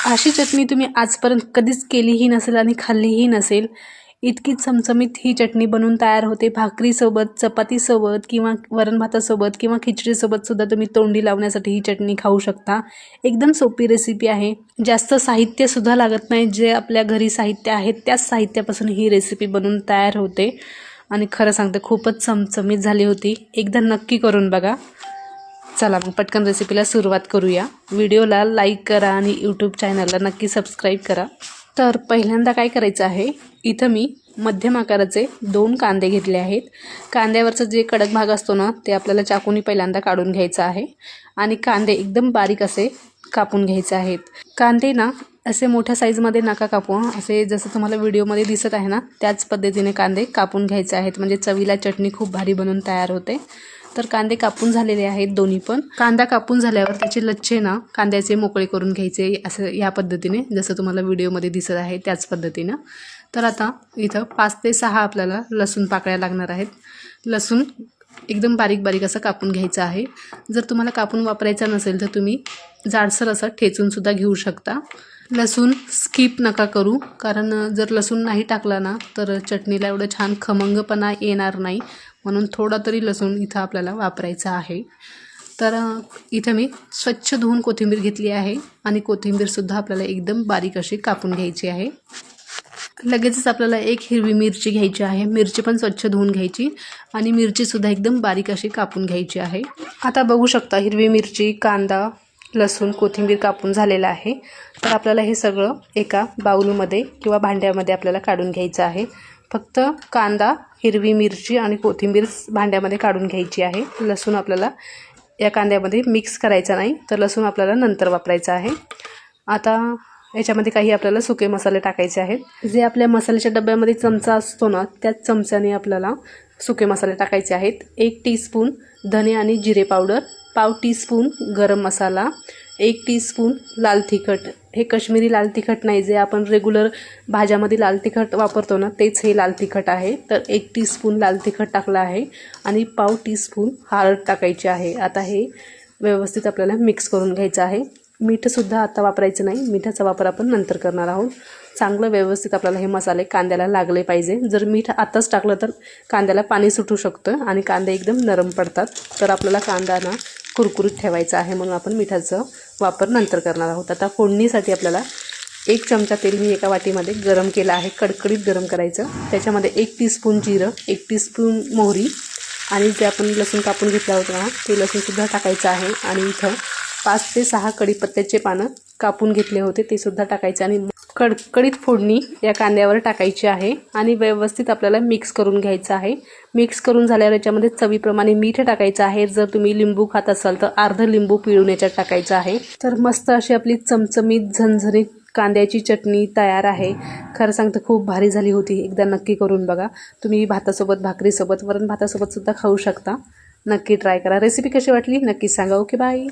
अशी चटणी तुम्ही आजपर्यंत कधीच केलीही नसेल आणि खाल्लीही नसेल. इतकी चमचमीत ही चटणी बनवून तयार होते. भाकरीसोबत, चपातीसोबत किंवा वरण भातासोबत किंवा खिचडीसोबत सुद्धा तुम्ही तोंडी लावण्यासाठी ही चटणी खाऊ शकता. एकदम सोपी रेसिपी आहे. जास्त साहित्यसुद्धा लागत नाही. जे आपल्या घरी साहित्य आहे त्याच साहित्यापासून ही रेसिपी बनवून तयार होते आणि खरं सांगते खूपच चमचमीत झाली होती. एकदा नक्की करून बघा. चला मग पटकन रेसिपीला सुरुवात करूया. व्हिडिओला लाईक करा आणि यूट्यूब चॅनलला नक्की सबस्क्राईब करा. तर पहिल्यांदा काय करायचं आहे, इथं मी मध्यम आकाराचे 2 कांदे घेतले आहेत. कांद्यावरचा जे कडक भाग असतो ना ते आपल्याला चाकूने पहिल्यांदा काढून घ्यायचा आहे आणि कांदे एकदम बारीक असे कापून घ्यायचे आहेत. कांदे ना असे मोठ्या साईजमध्ये नका कापू. असे जसं तुम्हाला व्हिडिओमध्ये दिसत आहे ना त्याच पद्धतीने कांदे कापून घ्यायचे आहेत. म्हणजे चवीला चटणी खूप भारी बनून तयार होते. तर कांदे कापून झालेले आहेत दोन्ही पण. कांदा कापून झाल्यावर त्याचे लच्छे ना कांद्याचे मोकळे करून घ्यायचे असं या पद्धतीने, जसं तुम्हाला व्हिडिओमध्ये दिसत आहे त्याच पद्धतीनं. तर आता इथं 5 ते 6 आपल्याला लसूण पाकळ्या लागणार आहेत. लसूण एकदम बारीक बारीक असं कापून घ्यायचं आहे. जर तुम्हाला कापून वापरायचा नसेल तर तुम्ही जाडसर असं ठेचूनसुद्धा घेऊ शकता. लसूण स्किप नका करू, कारण जर लसूण नाही टाकला ना तर चटणीला एवढं छान खमंगपणा येणार नाही. म्हणून थोडा तरी लसूण इथं आपल्याला वापरायचा आहे. तर इथं मी स्वच्छ धुवून कोथिंबीर घेतली आहे आणि कोथिंबीरसुद्धा आपल्याला एकदम बारीक अशी कापून घ्यायची आहे. लगेचच आपल्याला 1 हिरवी मिरची घ्यायची आहे. मिरची पण स्वच्छ धुवून घ्यायची आणि मिरचीसुद्धा एकदम बारीक अशी कापून घ्यायची आहे. आता बघू शकता हिरवी मिरची, कांदा, लसूण, कोथिंबीर कापून झालेलं आहे. तर आपल्याला हे सगळं एका बाउलमध्ये किंवा भांड्यामध्ये आपल्याला काढून घ्यायचं आहे. फक्त कांदा, हिरवी मिरची आणि कोथिंबीर भांड्यामध्ये काढून घ्यायची आहे. लसूण आपल्याला या कांद्यामध्ये मिक्स करायचा नाही, तर लसूण आपल्याला नंतर वापरायचा आहे. आता याच्यामध्ये काही आपल्याला सुके मसाले टाकायचे आहेत. जे आपल्या मसाल्याच्या डब्यामध्ये चमचा असतो ना त्याच चमच्याने आपल्याला सुके मसाले टाकायचे आहेत. 1 टीस्पून धने आणि जिरे पावडर, पाव टीस्पून गरम मसाला, 1 टीस्पून लाल तिखट. हे काश्मीरी लाल तिखट नाही, जे आपण रेग्युलर भाज्यामध्ये लाल तिखट वापरतो ना तेच हे लाल तिखट आहे. तर 1 टीस्पून लाल तिखट टाकलं आहे आणि पाव टीस्पून हळद टाकायची आहे. आता हे व्यवस्थित आपल्याला मिक्स करून घ्यायचं आहे. मीठसुद्धा आता वापरायचं नाही, मिठाचा वापर आपण नंतर करणार आहोत. चांगलं व्यवस्थित आपल्याला हे मसाले कांद्याला लागले पाहिजे. जर मीठ आताच टाकलं तर कांद्याला पाणी सुटू शकतं आणि कांदे एकदम नरम पडतात. तर आपल्याला कांदा ना कुरकुरीत ठेवायचा आहे, म्हणून आपण मिठाचा वापर नंतर करणार आहोत. आता फोडणीसाठी आपल्याला 1 चमचा तेल मी एका वाटीमध्ये गरम केलं आहे. कडकडीत गरम करायचं. त्याच्यामध्ये 1 टीस्पून जिरं, 1 टीस्पून मोहरी आणि जे आपण लसूण कापून घेतलं होतं ना ते लसूणसुद्धा टाकायचं आहे. आणि इथं 5 ते 6 कढीपत्त्याचे पानं कापून घेतले होते ते सुद्धा टाकायचे आणि कडकडीत फोडणी या कांद्यावर टाकायची आहे आणि व्यवस्थित आपल्याला मिक्स करून घ्यायचं आहे. मिक्स करून झाल्यावर याच्यामध्ये चवीप्रमाणे मीठ टाकायचं आहे. जर तुम्ही लिंबू खात असाल तर अर्ध लिंबू पिळून याच्यात टाकायचं आहे. तर मस्त अशी आपली चमचमीत झणझणीत कांद्याची चटणी तयार आहे. खरं सांगते खूप भारी झाली होती. एकदा नक्की करून बघा. तुम्ही भातासोबत, भाकरीसोबत, वरण भातासोबत सुद्धा खाऊ शकता. नक्की ट्राय करा. रेसिपी कशी वाटली नक्की सांगा. Okay bye.